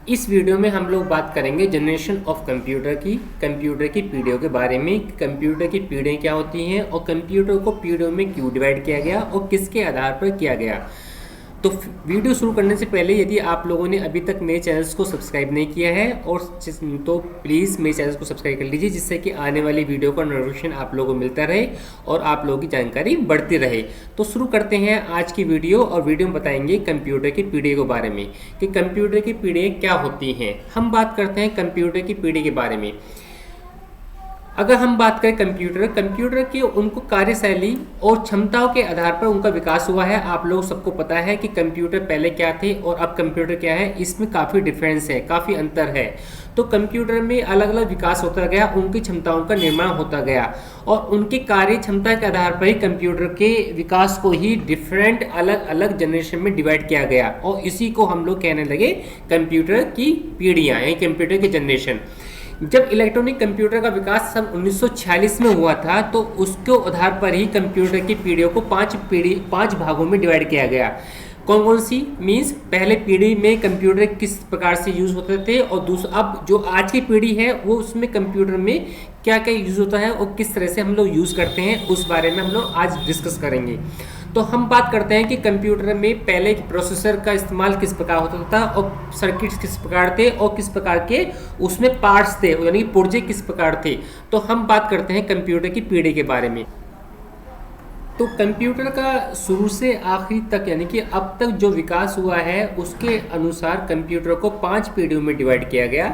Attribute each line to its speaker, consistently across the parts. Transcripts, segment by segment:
Speaker 1: इस वीडियो में हम लोग बात करेंगे जनरेशन ऑफ कंप्यूटर की पीढ़ियों के बारे में। कंप्यूटर की पीढ़ियाँ क्या होती हैं और कंप्यूटर को पीढ़ियों में क्यों डिवाइड किया गया और किसके आधार पर किया गया। तो वीडियो शुरू करने से पहले यदि आप लोगों ने अभी तक मेरे चैनल्स को सब्सक्राइब नहीं किया है तो प्लीज़ मेरे चैनल्स को सब्सक्राइब कर लीजिए, जिससे कि आने वाली वीडियो का नोटिफिकेशन आप लोगों को मिलता रहे और आप लोगों की जानकारी बढ़ती रहे। तो शुरू करते हैं आज की वीडियो, और वीडियो में बताएंगे कंप्यूटर की पीढ़ी के बारे में कि कंप्यूटर की पीढ़ी क्या होती हैं। हम बात करते हैं कंप्यूटर की पीढ़ी के बारे में। अगर हम बात करें कंप्यूटर की उनको कार्यशैली और क्षमताओं के आधार पर उनका विकास हुआ है। आप लोग सबको पता है कि कंप्यूटर पहले क्या थे और अब कंप्यूटर क्या है, इसमें काफ़ी डिफरेंस है, काफ़ी अंतर है। तो कंप्यूटर में अलग अलग विकास होता गया, उनकी क्षमताओं का निर्माण होता गया और उनकी कार्य क्षमता के आधार पर ही कंप्यूटर के विकास को ही डिफरेंट अलग अलग जनरेशन में डिवाइड किया गया और इसी को हम लोग कहने लगे कंप्यूटर की पीढ़ियाँ यानी कंप्यूटर की जनरेशन। जब इलेक्ट्रॉनिक कंप्यूटर का विकास सन 1946 में हुआ था तो उसके आधार पर ही कंप्यूटर की पीढ़ियों को पांच भागों में डिवाइड किया गया। कौन कौन सी मीन्स पहले पीढ़ी में कंप्यूटर किस प्रकार से यूज़ होते थे और दूसरा अब जो आज की पीढ़ी है वो उसमें कंप्यूटर में क्या क्या यूज़ होता है और किस तरह से हम लोग यूज़ करते हैं, उस बारे में हम लोग आज डिस्कस करेंगे। तो हम बात करते हैं कि कंप्यूटर में पहले प्रोसेसर का इस्तेमाल किस प्रकार होता था और सर्किट्स किस प्रकार थे और किस प्रकार के उसमें पार्ट्स थे यानी पुर्जे किस प्रकार थे। तो हम बात करते हैं कंप्यूटर की पीढ़ी के बारे में। तो कंप्यूटर का शुरू से आखिरी तक यानी कि अब तक जो विकास हुआ है उसके अनुसार कंप्यूटर को 5 पीढ़ियों में डिवाइड किया गया।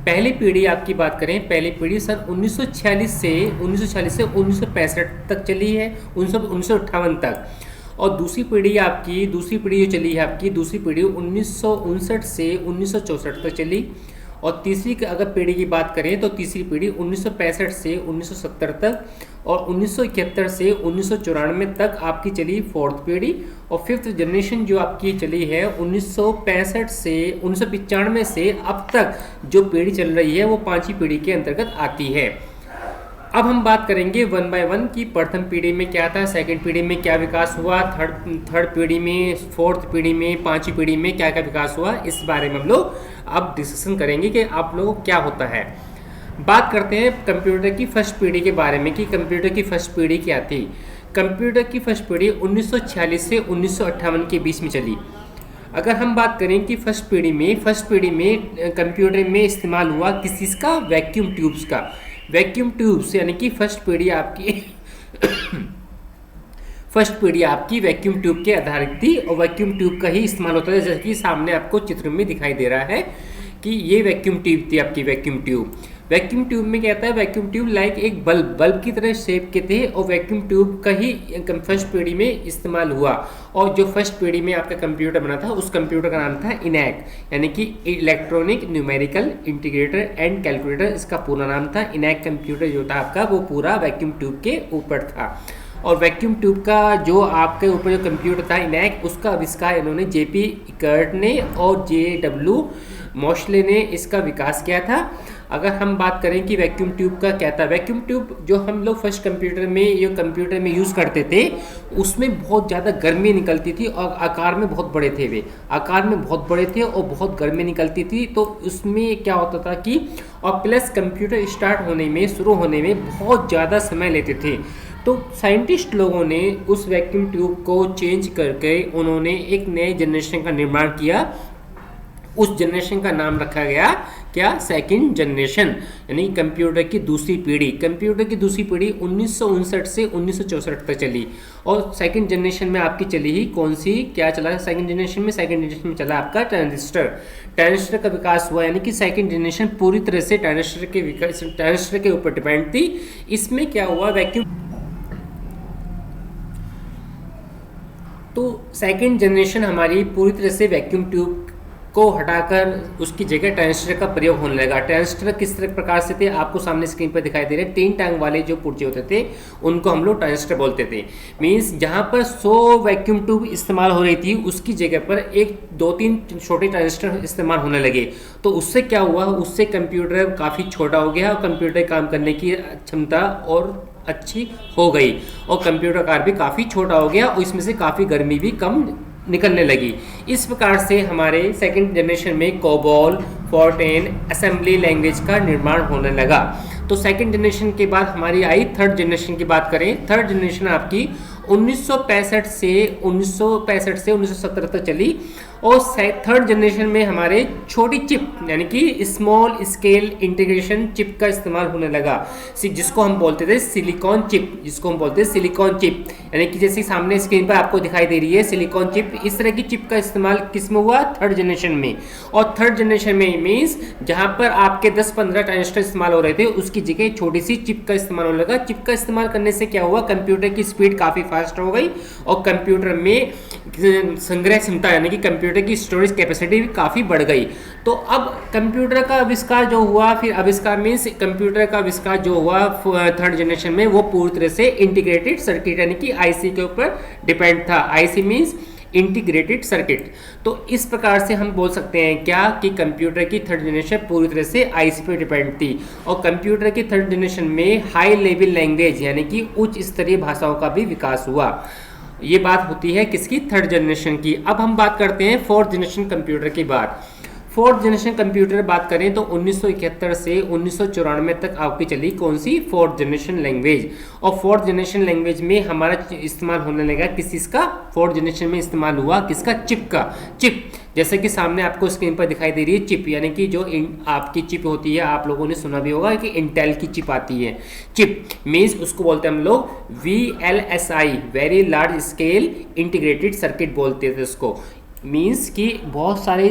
Speaker 1: पहली पीढ़ी आपकी बात करें, पहली पीढ़ी सन 1946 से 1965 तक चली है, 1958 तक। और दूसरी पीढ़ी जो चली है आपकी दूसरी पीढ़ी 1959 से 1964 तक चली। और तीसरी अगर पीढ़ी की बात करें तो तीसरी पीढ़ी 1965 से 1970 तक और 1971 से 1994 तक आपकी चली फोर्थ पीढ़ी। और फिफ्थ जनरेशन जो आपकी चली है 1965 से 1995 से अब तक जो पीढ़ी चल रही है वो 5वीं पीढ़ी के अंतर्गत आती है। अब हम बात करेंगे वन बाय वन की प्रथम पीढ़ी में क्या था, सेकंड पीढ़ी में क्या विकास हुआ, थर्ड पीढ़ी में, फोर्थ पीढ़ी में, 5वीं पीढ़ी में क्या क्या विकास हुआ, इस बारे में हम लोग अब डिस्कशन करेंगे कि आप लोगों को क्या होता है। बात करते हैं कंप्यूटर की फर्स्ट पीढ़ी के बारे में कि कंप्यूटर की फर्स्ट पीढ़ी क्या थी। कंप्यूटर की फर्स्ट पीढ़ी 1946 से 1958 के बीच में चली। अगर हम बात करें कि फर्स्ट पीढ़ी में कंप्यूटर में इस्तेमाल हुआ किस चीज़ का, वैक्यूम ट्यूब्स का। वैक्यूम ट्यूब्स यानी कि फर्स्ट पीढ़ी आपकी वैक्यूम ट्यूब के आधारित थी और वैक्यूम ट्यूब का ही इस्तेमाल होता है, जैसे कि सामने आपको चित्र में दिखाई दे रहा है कि ये वैक्यूम ट्यूब थी आपकी वैक्यूम ट्यूब। वैक्यूम ट्यूब में क्या था, वैक्यूम ट्यूब लाइक एक बल्ब की तरह शेप के थे और वैक्यूम ट्यूब का ही फर्स्ट पीढ़ी में इस्तेमाल हुआ। और जो फर्स्ट पीढ़ी में आपका कंप्यूटर बना था उस कंप्यूटर का नाम था इनैक यानी कि electronic numerical integrator and calculator, इसका पूरा नाम था। इनैक कंप्यूटर जो था आपका वो पूरा वैक्यूम ट्यूब के ऊपर था। और वैक्यूम ट्यूब का जो आपके ऊपर जो कंप्यूटर था इनैक, उसका आविष्कार इन्होंने जेपी कर्ट ने और JW मोशले ने इसका विकास किया था। अगर हम बात करें कि वैक्यूम ट्यूब का क्या था, वैक्यूम ट्यूब जो हम लोग फर्स्ट कंप्यूटर में यूज़ करते थे उसमें बहुत ज़्यादा गर्मी निकलती थी और आकार में बहुत बड़े थे और बहुत गर्मी निकलती थी। तो उसमें क्या होता था कि और प्लस कंप्यूटर शुरू होने में बहुत ज़्यादा समय लेते थे। तो साइंटिस्ट लोगों ने उस वैक्यूम ट्यूब को चेंज करके उन्होंने एक नए जनरेशन का निर्माण किया। उस जनरेशन का नाम रखा गया क्या, सेकंड जनरेशन यानी कंप्यूटर की दूसरी पीढ़ी। कंप्यूटर की दूसरी पीढ़ी 1959 से 1964 तक चली। और सेकंड जनरेशन में आपकी चली ही कौन सी, क्या चला सेकंड जनरेशन में चला आपका ट्रांजिस्टर का विकास हुआ, यानी कि सेकंड जनरेशन पूरी तरह से ट्रांजिस्टर के ऊपर डिपेंड थी। इसमें क्या हुआ, वैक्यूम तो सेकंड जनरेशन हमारी पूरी तरह से वैक्यूम ट्यूब को हटाकर उसकी जगह ट्रांजिस्टर का प्रयोग होने लगा। ट्रांजिस्टर किस तरह प्रकार से थे आपको सामने स्क्रीन पर दिखाई दे रहे हैं। 3 टांग वाले जो पुर्जे होते थे उनको हम लोग ट्रांजिस्टर बोलते थे। मीन्स जहाँ पर 100 वैक्यूम ट्यूब इस्तेमाल हो रही थी उसकी जगह पर 1-2-3 छोटे ट्रांजिस्टर इस्तेमाल होने लगे। तो उससे क्या हुआ, उससे कंप्यूटर काफ़ी छोटा हो गया और कंप्यूटर काम करने की क्षमता और अच्छी हो गई और कंप्यूटर आकार भी काफ़ी छोटा हो गया और इसमें से काफ़ी गर्मी भी कम निकलने लगी। इस प्रकार से हमारे सेकंड जनरेशन में कोबॉल, फोर्टेन असेंबली लैंग्वेज का निर्माण होने लगा। तो सेकंड जनरेशन के बाद हमारी आई थर्ड जनरेशन की बात करें। थर्ड जनरेशन आपकी 1965 से 1970 तक चली और थर्ड जनरेशन में हमारे छोटी चिप यानी कि स्मॉल स्केल इंटीग्रेशन चिप का इस्तेमाल होने लगा, जिसको हम बोलते थे सिलिकॉन चिप, यानी कि जैसे सामने स्क्रीन पर आपको दिखाई दे रही है सिलिकॉन चिप। इस तरह की चिप का इस्तेमाल किस में हुआ? थर्ड जनरेशन में। और थर्ड जनरेशन में मीन्स जहां पर आपके 10-15 ट्रांजिस्टर इस्तेमाल हो रहे थे उसकी जगह छोटी सी चिप का इस्तेमाल होने लगा। चिप का इस्तेमाल करने से क्या हुआ? कंप्यूटर की स्पीड काफी फास्ट हो गई और कंप्यूटर में संग्रह क्षमता यानी कि कंप्यूटर की स्टोरेज कैपेसिटी भी काफ़ी बढ़ गई। तो अब कंप्यूटर का आविष्कार जो हुआ, फिर आविष्कार मीन्स कंप्यूटर का आविष्कार जो हुआ थर्ड जनरेशन में, वो पूरी तरह से इंटीग्रेटेड सर्किट यानी कि आईसी के ऊपर डिपेंड था। IC means integrated circuit. तो इस प्रकार से हम बोल सकते हैं क्या कि कंप्यूटर की थर्ड जनरेशन पूरी तरह से आईसी पर डिपेंड थी। और कंप्यूटर की थर्ड जनरेशन में हाई लेवल लैंग्वेज यानी कि उच्च स्तरीय भाषाओं का भी विकास हुआ। ये बात होती है किसकी? थर्ड जनरेशन की। अब हम बात करते हैं फोर्थ जनरेशन कंप्यूटर की बात। फोर्थ जनरेशन कंप्यूटर बात करें तो 1971 से 1994 तक आपकी चली कौन सी? Fourth generation language. और फोर्थ जनरेशन लैंग्वेज में हमारा इस्तेमाल होने लगा किस चीज़ का? फोर्थ जनरेशन में इस्तेमाल हुआ किसका? चिप का। चिप जैसे कि सामने आपको स्क्रीन पर दिखाई दे रही है चिप, यानी कि जो आपकी चिप होती है, आप लोगों ने सुना भी होगा कि इंटेल की चिप आती है। चिप मीन्स उसको बोलते हैं हम लोग VLSI, very large scale integrated circuit बोलते थे उसको। मीन्स कि बहुत सारे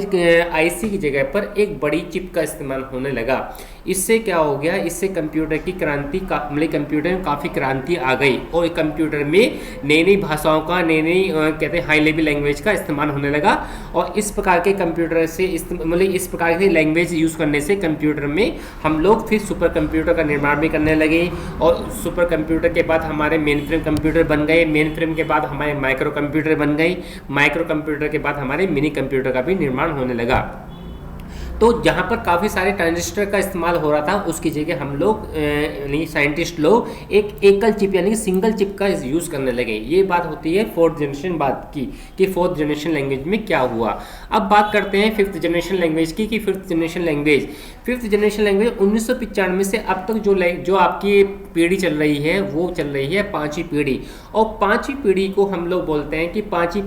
Speaker 1: आईसी की जगह पर एक बड़ी चिप का इस्तेमाल होने लगा। इससे क्या हो गया? इससे कंप्यूटर की क्रांति मतलब कंप्यूटर में काफ़ी क्रांति आ गई और कंप्यूटर में नई नई भाषाओं का, नई नई कहते हैं हाई लेवल लैंग्वेज का इस्तेमाल होने लगा। और इस प्रकार के कंप्यूटर से मतलब इस प्रकार की लैंग्वेज यूज़ करने से कंप्यूटर में हम लोग फिर सुपर कंप्यूटर का निर्माण भी करने लगे। और सुपर कंप्यूटर के बाद हमारे मेन फ्रेम कंप्यूटर बन गए, मेन फ्रेम के बाद हमारे माइक्रो कंप्यूटर बन गई, माइक्रो कंप्यूटर के बाद हमारे मिनी कंप्यूटर का भी निर्माण होने लगा। तो जहाँ पर काफ़ी सारे ट्रांजिस्टर का इस्तेमाल हो रहा था उसकी जगह हम लोग यानी साइंटिस्ट लोग एक एकल चिप यानी कि सिंगल चिप का यूज़ करने लगे। ये बात होती है फोर्थ जनरेशन बात की कि फोर्थ जनरेशन लैंग्वेज में क्या हुआ। अब बात करते हैं फिफ्थ जनरेशन लैंग्वेज की कि फिफ्थ जनरेशन लैंग्वेज 1995 से अब तक जो आपकी पीढ़ी चल रही है वो चल रही है पाँचवीं पीढ़ी। और पाँचवीं पीढ़ी को हम लोग बोलते हैं कि पाँचवीं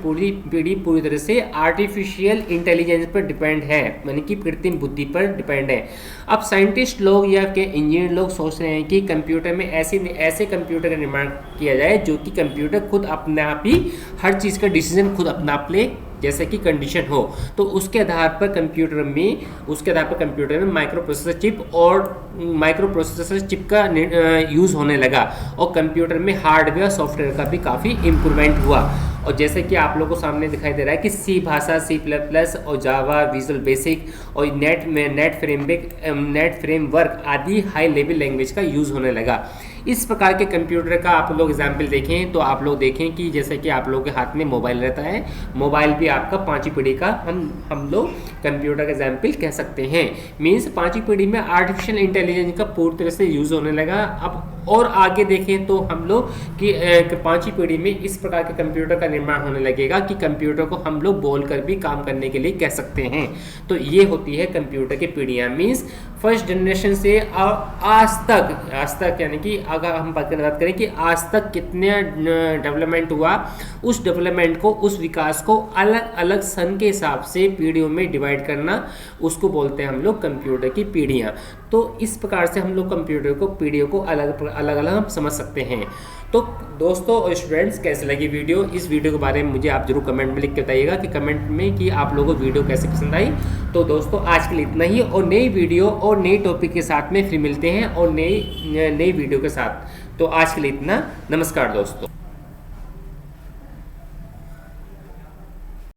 Speaker 1: पीढ़ी पूरी तरह से आर्टिफिशियल इंटेलिजेंस पर डिपेंड है, यानी कि कृत्रिम बुद्धि पर डिपेंड है। अब साइंटिस्ट लोग या के इंजीनियर लोग सोच रहे हैं कि कंप्यूटर में ऐसे कंप्यूटर का निर्माण किया जाए जो कि कंप्यूटर खुद अपने आप ही हर चीज़ का डिसीजन खुद अपना आप ले, जैसे कि कंडीशन हो। तो उसके आधार पर कंप्यूटर में माइक्रो प्रोसेसर चिप का यूज़ होने लगा और कंप्यूटर में हार्डवेयर सॉफ्टवेयर का भी काफ़ी इम्प्रूवमेंट हुआ। और जैसे कि आप लोगों को सामने दिखाई दे रहा है कि सी भाषा, C++ और जावा, विजुअल बेसिक और नेट फ्रेमवर्क आदि हाई लेवल लैंग्वेज का यूज़ होने लगा। इस प्रकार के कंप्यूटर का आप लोग एग्जाम्पल देखें तो आप लोग देखें कि जैसे कि आप लोगों के हाथ में मोबाइल रहता है, मोबाइल भी आपका पाँचवीं पीढ़ी का हम लोग कंप्यूटर का एग्जाम्पल कह सकते हैं। मीन्स पाँचवीं पीढ़ी में आर्टिफिशियल इंटेलिजेंस का पूरी तरह से यूज़ होने लगा। अब और आगे देखें तो हम लोग कि पाँचवीं पीढ़ी में इस प्रकार के कंप्यूटर का निर्माण होने लगेगा कि कंप्यूटर को हम लोग बोलकर भी काम करने के लिए कह सकते हैं। तो ये होती है कंप्यूटर की पीढ़ियाँ। मीन्स फर्स्ट जनरेशन से आज तक यानी कि अगर हम बात करें कि आज तक कितने डेवलपमेंट हुआ, उस डेवलपमेंट को, उस विकास को अलग अलग सन के हिसाब से पीढ़ियों में डिवाइड करना, उसको बोलते हैं हम लोग कंप्यूटर की पीढ़ियाँ। तो इस प्रकार से हम लोग कंप्यूटर को पीढ़ियों को अलग अलग हम समझ सकते हैं। तो दोस्तों और स्टूडेंट्स, कैसे लगी वीडियो? इस वीडियो के बारे में मुझे आप जरूर कमेंट में लिख के बताइएगा कि कमेंट में कि आप लोगों को वीडियो कैसे पसंद आई। तो दोस्तों आज के लिए इतना ही, और नई वीडियो और नई टॉपिक के साथ में फिर मिलते हैं और नई वीडियो के साथ। तो आज के लिए इतना, नमस्कार दोस्तों।